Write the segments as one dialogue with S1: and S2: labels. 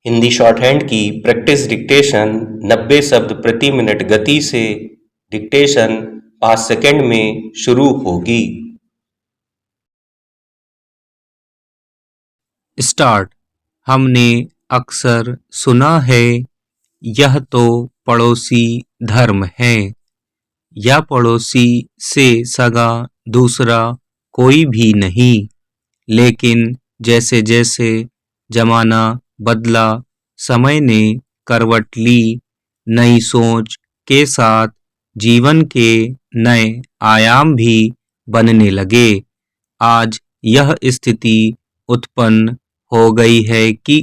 S1: Hindi shorthand की practice dictation 90 शब्द प्रति मिनट गति से डिक्टेशन 5 सेकंड में शुरू होगी।
S2: स्टार्ट। हमने अक्सर सुना है, यह तो पड़ोसी धर्म है, या पड़ोसी से सगा दूसरा कोई भी नहीं। लेकिन जैसे जैसे जमाना बदला, समय ने करवट ली, नई सोच के साथ जीवन के नए आयाम भी बनने लगे। आज यह स्थिति उत्पन्न हो गई है कि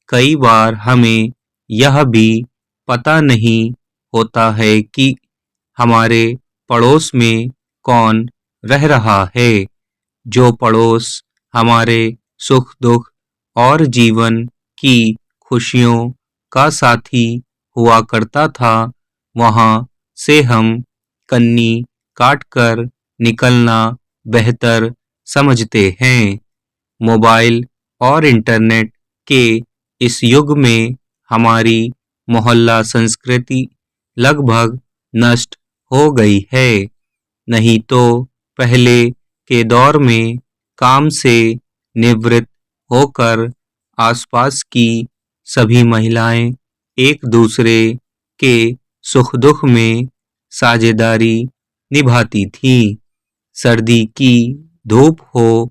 S2: कई बार हमें यह भी पता नहीं होता है कि हमारे पड़ोस में कौन रह रहा है। जो पड़ोस हमारे सुख दुख और जीवन की खुशियों का साथी हुआ करता था, वहां से हम कन्नी काटकर निकलना बेहतर समझते हैं। मोबाइल और इंटरनेट के इस युग में हमारी मोहल्ला संस्कृति लगभग नष्ट हो गई है। नहीं तो पहले के दौर में काम से निवृत्त होकर आसपास की सभी महिलाएं एक दूसरे के सुख दुख में साझेदारी निभाती थीं। सर्दी की धूप हो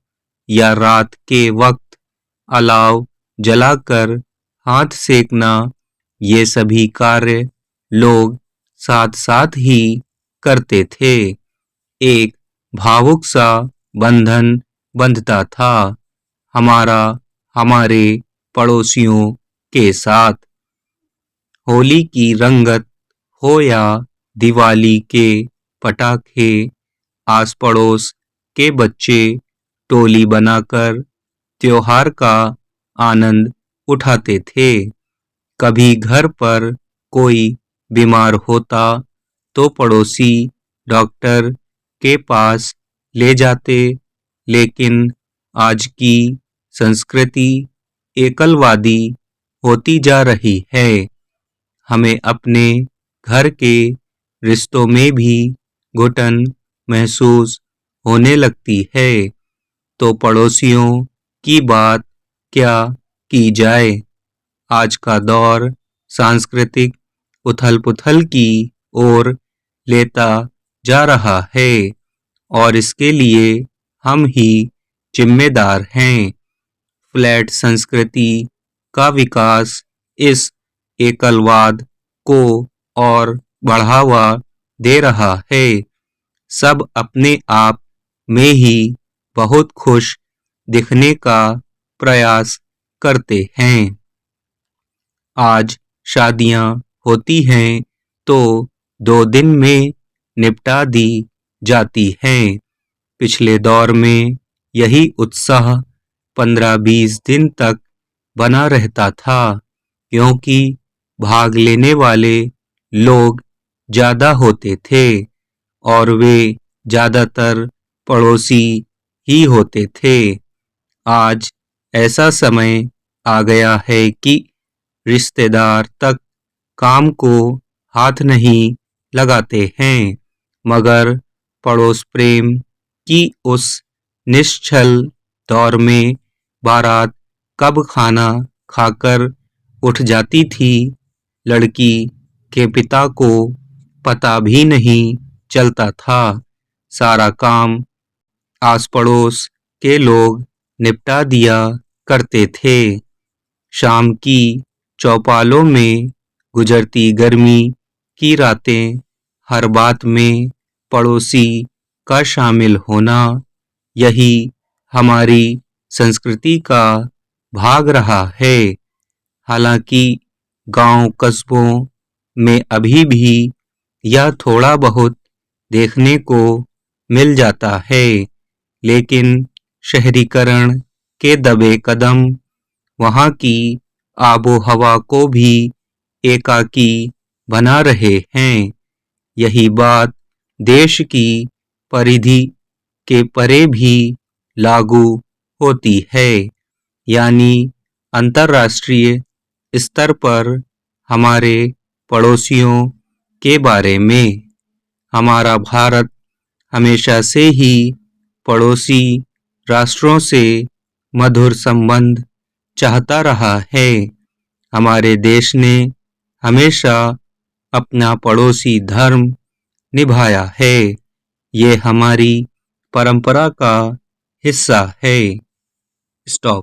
S2: या रात के वक्त अलाव जलाकर हाथ सेकना, ये सभी कार्य लोग साथ साथ ही करते थे। एक भावुक सा बंधन बंधता था हमारा हमारे पड़ोसियों के साथ। होली की रंगत हो या दिवाली के पटाखे, आस पड़ोस के बच्चे टोली बनाकर त्योहार का आनंद उठाते थे। कभी घर पर कोई बीमार होता तो पड़ोसी डॉक्टर के पास ले जाते। लेकिन आज की संस्कृति एकलवादी होती जा रही है। हमें अपने घर के रिश्तों में भी घुटन महसूस होने लगती है, तो पड़ोसियों की बात क्या की जाए। आज का दौर सांस्कृतिक उथल पुथल की ओर लेता जा रहा है और इसके लिए हम ही जिम्मेदार हैं। फ्लैट संस्कृति का विकास इस एकलवाद को और बढ़ावा दे रहा है। सब अपने आप में ही बहुत खुश दिखने का प्रयास करते हैं। आज शादियां होती हैं तो 2 दिन में निपटा दी जाती हैं। पिछले दौर में यही उत्साह 15-20 दिन तक बना रहता था, क्योंकि भाग लेने वाले लोग ज्यादा होते थे और वे ज्यादातर पड़ोसी ही होते थे। आज ऐसा समय आ गया है कि रिश्तेदार तक काम को हाथ नहीं लगाते हैं, मगर पड़ोस प्रेम की उस निश्चल दौर में बारात कब खाना खाकर उठ जाती थी, लड़की के पिता को पता भी नहीं चलता था। सारा काम आस पड़ोस के लोग निपटा दिया करते थे। शाम की चौपालों में गुजरती गर्मी की रातें, हर बात में पड़ोसी का शामिल होना, यही हमारी संस्कृति का भाग रहा है। हालांकि गांव कस्बों में अभी भी यह थोड़ा बहुत देखने को मिल जाता है, लेकिन शहरीकरण के दबे कदम वहां की आबो हवा को भी एकाकी बना रहे हैं। यही बात देश की परिधि के परे भी लागू होती है, यानी अंतर्राष्ट्रीय स्तर पर हमारे पड़ोसियों के बारे में। हमारा भारत हमेशा से ही पड़ोसी राष्ट्रों से मधुर संबंध चाहता रहा है। हमारे देश ने हमेशा अपना पड़ोसी धर्म निभाया है। ये हमारी परंपरा का हिस्सा है। स्टॉप।